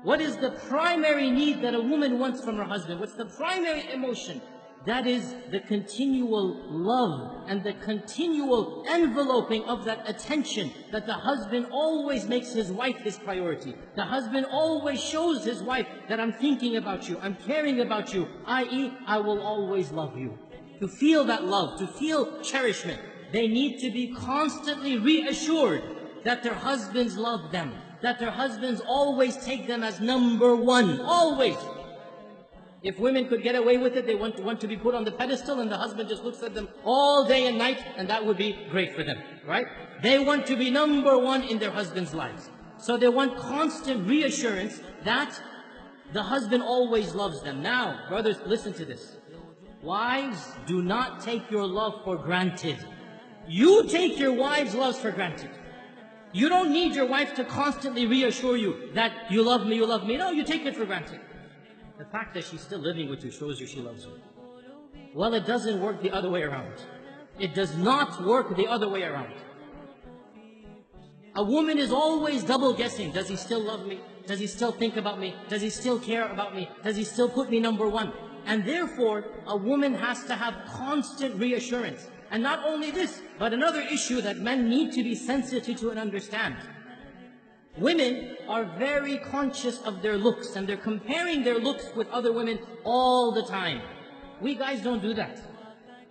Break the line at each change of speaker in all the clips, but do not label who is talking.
What is the primary need that a woman wants from her husband? What's the primary emotion? That is the continual love and the continual enveloping of that attention that the husband always makes his wife his priority. The husband always shows his wife that I'm thinking about you, I'm caring about you, i.e., I will always love you. To feel that love, to feel cherishment, they need to be constantly reassured that their husbands love them, that their husbands always take them as number one, always. If women could get away with it, they want to be put on the pedestal and the husband just looks at them all day and night, and that would be great for them, right? They want to be number one in their husband's lives. So they want constant reassurance that the husband always loves them. Now, brothers, listen to this. Wives, do not take your love for granted. You take your wife's love for granted. You don't need your wife to constantly reassure you that you love me, you love me. No, you take it for granted. The fact that she's still living with you shows you she loves you. Well, it doesn't work the other way around. It does not work the other way around. A woman is always double guessing. Does he still love me? Does he still think about me? Does he still care about me? Does he still put me number one? And therefore, a woman has to have constant reassurance. And not only this, but another issue that men need to be sensitive to and understand. Women are very conscious of their looks, and they're comparing their looks with other women all the time. We guys don't do that.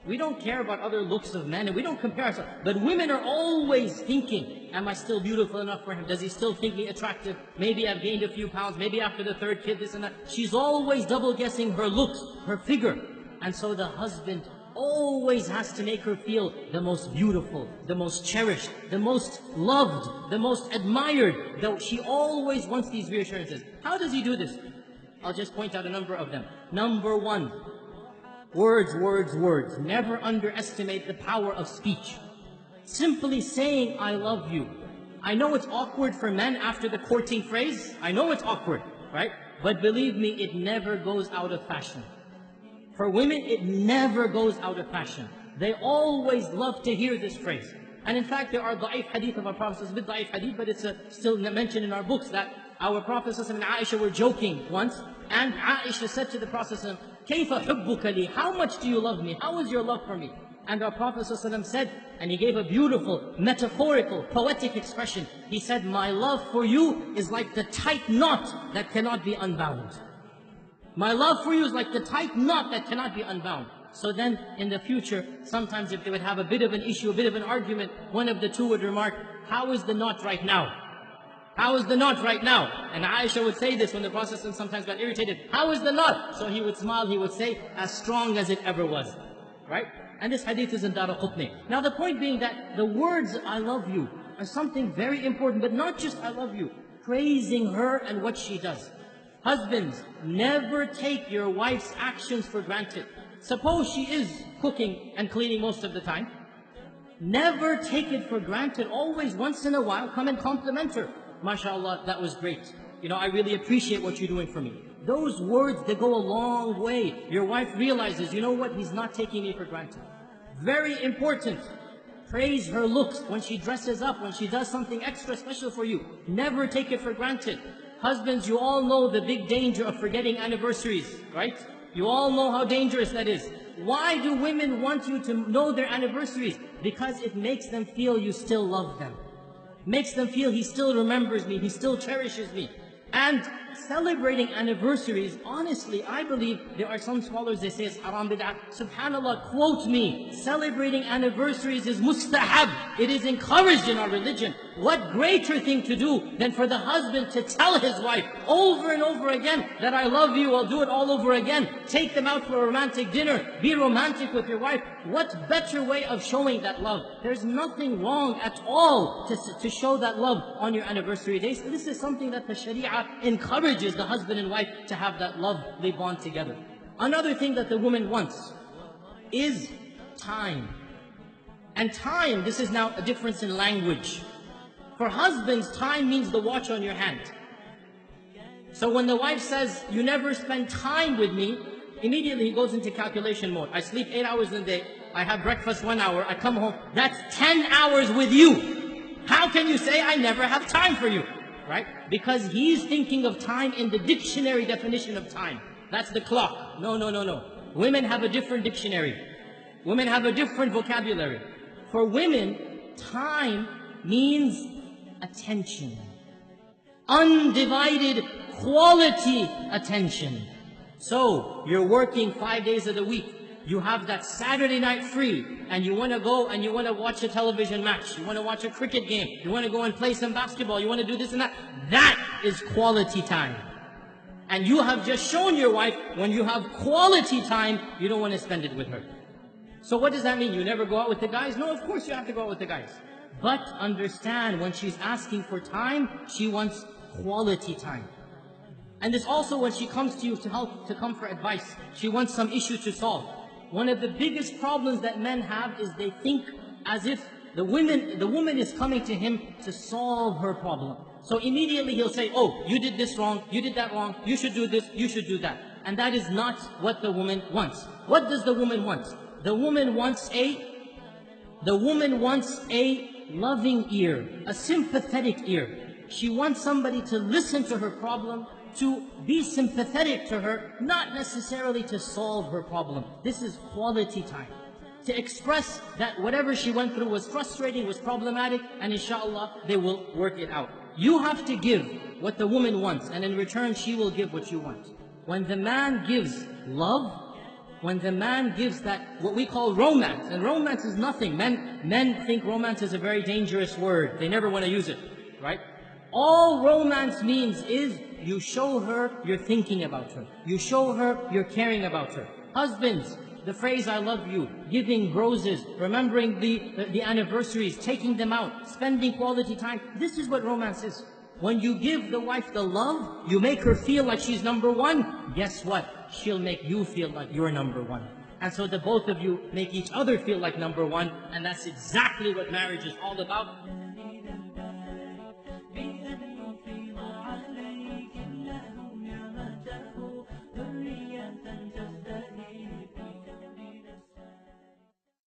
We don't care about other looks of men, and we don't compare ourselves. But women are always thinking, am I still beautiful enough for him? Does he still think me attractive? Maybe I've gained a few pounds, maybe after the third kid, this and that. She's always double guessing her looks, her figure. And so the husband always has to make her feel the most beautiful, the most cherished, the most loved, the most admired. Though she always wants these reassurances. How does he do this? I'll just point out a number of them. Number one, words, words, words. Never underestimate the power of speech. Simply saying, I love you. I know it's awkward for men after the courting phrase. I know it's awkward, right? But believe me, it never goes out of fashion. For women, it never goes out of fashion. They always love to hear this phrase. And in fact, there are da'if hadith of our Prophet, it's a bit da'if hadith, but it's still mentioned in our books that our Prophet and Aisha were joking once, and Aisha said to the Prophet, كَيْفَ حُبُّكَ لِي? How much do you love me? How is your love for me? And our Prophet said, and he gave a beautiful, metaphorical, poetic expression. He said, my love for you is like the tight knot that cannot be unbound. My love for you is like the tight knot that cannot be unbound. So then, in the future, sometimes if they would have a bit of an issue, a bit of an argument, one of the two would remark, how is the knot right now? How is the knot right now? And Aisha would say this when the Prophet sometimes got irritated. How is the knot? So he would smile, he would say, as strong as it ever was. Right? And this hadith is in Daraqutni. Now the point being that the words, I love you, are something very important, but not just I love you. Praising her and what she does. Husbands, never take your wife's actions for granted. Suppose she is cooking and cleaning most of the time. Never take it for granted. Always, once in a while, come and compliment her. MashaAllah, that was great. You know, I really appreciate what you're doing for me. Those words, they go a long way. Your wife realizes, you know what, he's not taking me for granted. Very important. Praise her looks when she dresses up, when she does something extra special for you. Never take it for granted. Husbands, you all know the big danger of forgetting anniversaries, right? You all know how dangerous that is. Why do women want you to know their anniversaries? Because it makes them feel you still love them. Makes them feel he still remembers me, he still cherishes me. And celebrating anniversaries, honestly, I believe there are some scholars, they say it's haram bid'ah. SubhanAllah, quote me, celebrating anniversaries is mustahab. It is encouraged in our religion. What greater thing to do than for the husband to tell his wife over and over again that I love you, I'll do it all over again. Take them out for a romantic dinner. Be romantic with your wife. What better way of showing that love? There's nothing wrong at all to show that love on your anniversary days. This is something that the Sharia encourages the husband and wife to have that lovely bond together. Another thing that the woman wants is time. And time, this is now a difference in language. For husbands, time means the watch on your hand. So when the wife says, you never spend time with me, immediately he goes into calculation mode. I sleep 8 hours a day, I have breakfast 1 hour, I come home, that's 10 hours with you. How can you say I never have time for you? right? Because he's thinking of time in the dictionary definition of time. That's the clock. No, no, no, no. Women have a different dictionary. Women have a different vocabulary. For women, time means attention. Undivided quality attention. So, you're working 5 days of the week. You have that Saturday night free, and you want to go and you want to watch a television match. You want to watch a cricket game. You want to go and play some basketball. You want to do this and that. That is quality time. And you have just shown your wife, when you have quality time, you don't want to spend it with her. So what does that mean? You never go out with the guys? No, of course you have to go out with the guys. But understand, when she's asking for time, she wants quality time. And this also when she comes to you to come for advice. She wants some issue to solve. One of the biggest problems that men have is they think as if the woman is coming to him to solve her problem. So immediately he'll say, oh, you did this wrong, you did that wrong, you should do this, you should do that. And that is not what the woman wants. What does the woman want? The woman wants a loving ear, a sympathetic ear. She wants somebody to listen to her problem, to be sympathetic to her, not necessarily to solve her problem. This is quality time. To express that whatever she went through was frustrating, was problematic, and inshallah, they will work it out. You have to give what the woman wants, and in return, she will give what you want. When the man gives love, when the man gives that, what we call romance, and romance is nothing. Men think romance is a very dangerous word. They never want to use it, right? All romance means is you show her you're thinking about her. You show her you're caring about her. Husbands, the phrase I love you, giving roses, remembering the anniversaries, taking them out, spending quality time. This is what romance is. When you give the wife the love, you make her feel like she's number one. Guess what? She'll make you feel like you're number one. And so the both of you make each other feel like number one. And that's exactly what marriage is all about.